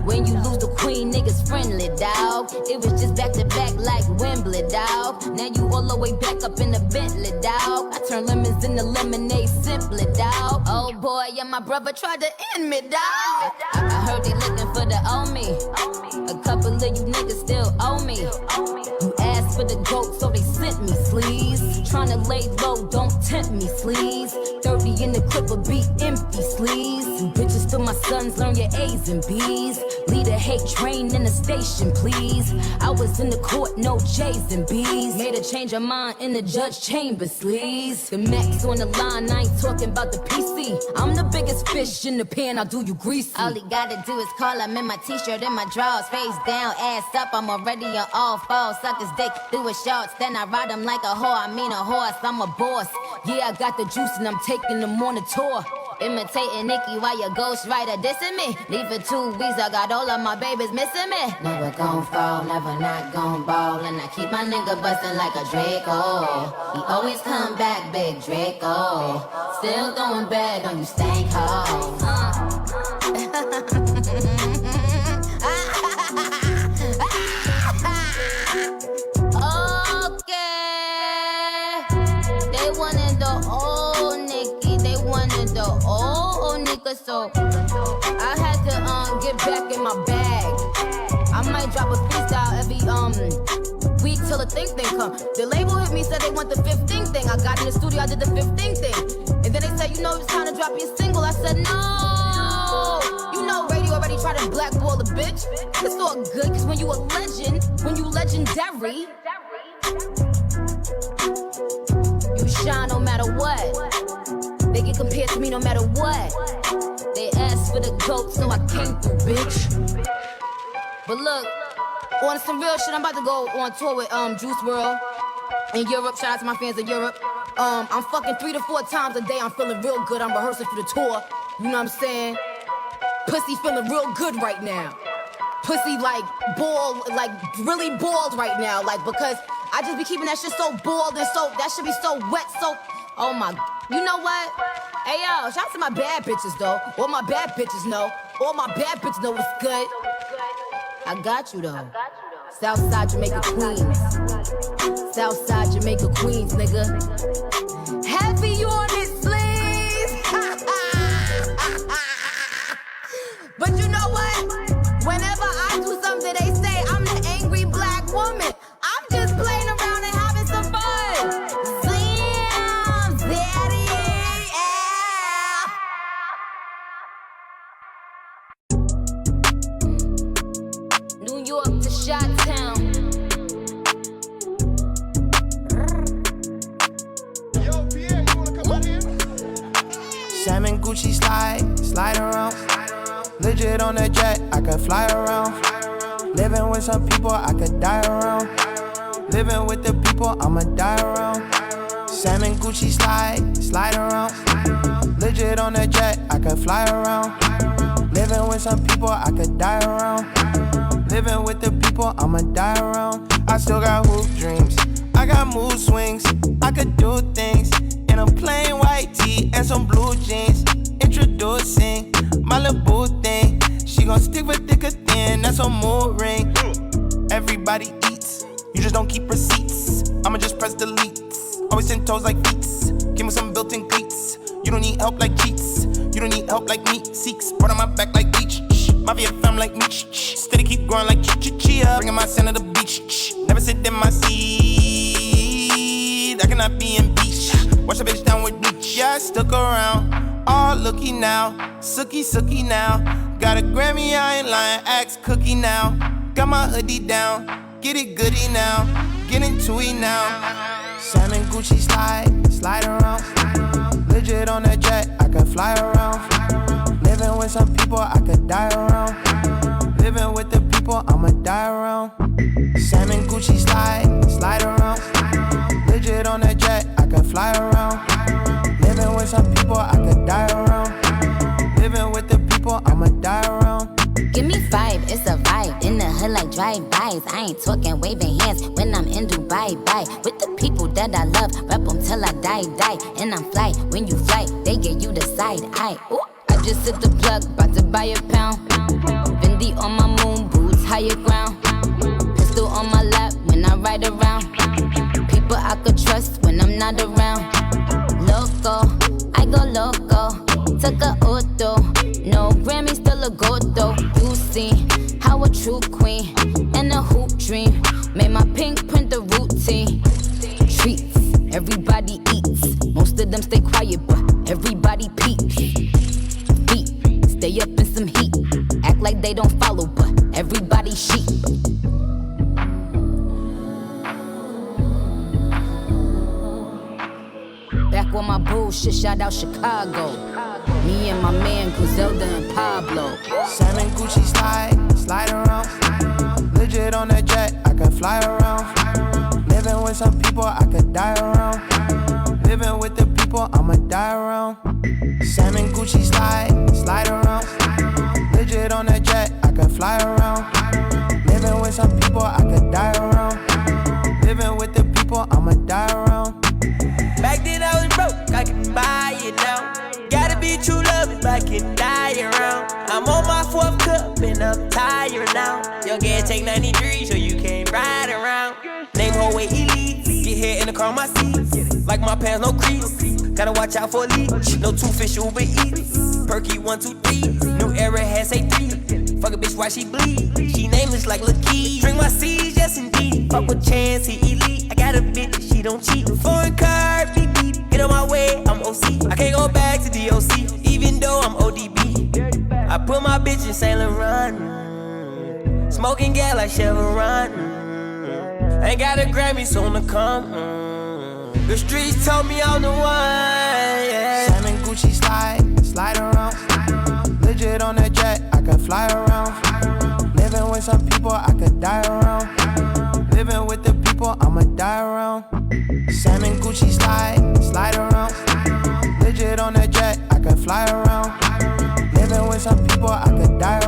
When you lose the queen, niggas friendly, dawg. It was just back to back like Wembley, dawg. Now you all the way back up in the Bentley, dawg. I turn lemons into lemonade simply, dawg. Oh boy, yeah, my brother tried to end me, dawg. I heard they looking for the owe me. A couple of you niggas still owe me. You asked for the goat, so they sent me, sleaze. Tryna lay low, don't tempt me, sleaze. 30 in the clip will be empty, sleaze. You bitches still my sons, learn your A's and B's. Lead a hate train in the station, please. I was in the court, no J's and B's. Made a change of mind in the judge chamber, sleaze. The Max on the line, I ain't talking about the PC. I'm the biggest fish in the pan, I'll do you greasy. All he gotta do is call him in my t-shirt and my drawers. Face down, ass up, I'm already on all fours. Suck his dick through his shorts, then I ride him like a whore. I mean a horse, I'm a boss. Yeah, I got the juice and I'm taking them on a tour. Imitating Nicki while your ghostwriter dissing me. Leave for 2 weeks, I got all of my babies missing me. Never gon' fall, never not gon' ball. And I keep my nigga bustin' like a Draco. He always come back, big Draco. Still throwing bad on you stank hoes. So I had to get back in my bag. I might drop a freestyle every week till the thing come. The label hit me, said they want the 15 thing. I got in the studio, I did the 15 thing. And then they said, you know, it's time to drop your single. I said, no. You know, radio already tried to blackball the bitch. It's all good, cause when you a legend, when you legendary, you shine no matter what. They get compared to me no matter what. They asked for the goat, so I came through, bitch. But look, on some real shit, I'm about to go on tour with Juice WRLD in Europe. Shout out to my fans in Europe. I'm fucking 3 to 4 times a day. I'm feeling real good. I'm rehearsing for the tour. You know what I'm saying? Pussy feeling real good right now. Pussy like ball, like really bald right now. Like because I just be keeping that shit so bald and so that should be so wet. So oh my. You know what? Hey yo, shout out to my bad bitches though. All my bad bitches know. All my bad bitches know what's good. I got you though. Southside Jamaica Queens. Southside Jamaica Queens, nigga. Heavy on his sleeves. But you know what? Whenever I do something, they say I'm the angry black woman. I'm just playing around and having some fun. Salmon Gucci slide around. Legit on a jet, I could fly around. Living with some people, I could die around. Living with the people, I'ma die around. Salmon Gucci slide around. Legit on a jet, I could fly around. Living with some people, I could die around. Living with the people, I'ma die around. I still got hoop dreams, I got mood swings. I could do things in a plain white tee and some blue jeans. Introducing my little boo thing. She gon' stick with thick or thin, that's a mood ring. Everybody eats, you just don't keep receipts. I'ma just press delete. Always 10 toes like feet. Give me some built-in cleats. You don't need help like cheats. You don't need help like me. Seeks, brought on my back like bleach. My VFM like me. Steady keep growing like chia. Bringing my son to the beach. Never sit in my seat. I cannot be in beach. Watch the bitch down with bleach. Yeah, I stuck around. All looky now. Sookie now. Got a Grammy, I ain't lying. Axe cookie now. Got my hoodie down. Get it goody now. Get into it now. Salmon Gucci slide around. Legit on a jet, I could fly around. Living with some people, I could die around. Living with the people, I'ma die around. Salmon Gucci slide around. Legit on a jet, I could fly around. Living with some people, I could die around. Living with the people, I'ma die around. Give me 5, it's a vibe. In the hood like drive-bys. I ain't talking waving hands when I'm in Dubai. Bye. With the people that I love, rep them till I die. And I'm fly, when you fly, they get you the side eye. Ooh. I just hit the plug, about to buy a pound. Fendi on my moon boots, higher ground. Pistol on my lap when I ride around. People I could trust when I'm not around. Loco, I go loco. Took a auto, no Grammy, still a gold though. You see how a true queen and a hoop dream made my pink print the routine. Treats, everybody eats. Most of them stay quiet, but everybody peeps. Feet, stay up in some heat. Act like they don't follow, but everybody sheep. Back when my bullshit shout out Chicago. Me and my man Griselda and Pablo. Sam and Gucci slide around. Legit on that jet, I can fly around. Living with some people, I could die around. Living with the people, I'ma die around. Sam and Gucci slide around. Legit on that jet, I can fly around. Living with some people, I could die around. Living with the people, I'ma die around. Back then I was broke, I can buy it now. Gotta be true love if I can die around. I'm on my 4th cup and I'm tired now. Young ass take 93 so you can't ride around. Name whole way elite, get here in the car my seats. Like my pants no crease, gotta watch out for leech. No two-fish Uber Eats, Perky 1, 2, 3. New era has say 3. Fuck a bitch while she bleed. She nameless like Lakeith. Drink my seeds, yes indeed. Fuck with chance, he elite. I got a bitch, she don't cheat. Foreign car, beep beep. Get on my way, I'm OC. I can't go back to DOC, even though I'm ODB. I put my bitch in Saint Laurent. Smoking gas like Chevron. Ain't got a Grammy, so to come. The streets told me I'm the one. Yeah. Sam and Gucci slide around. Legit on that jet, I can fly around. Living with some people, I could die around. Living with the people, I'ma die around. Sam and Gucci slide around. Legit on that jet, I can fly around. Living with some people, I could die around.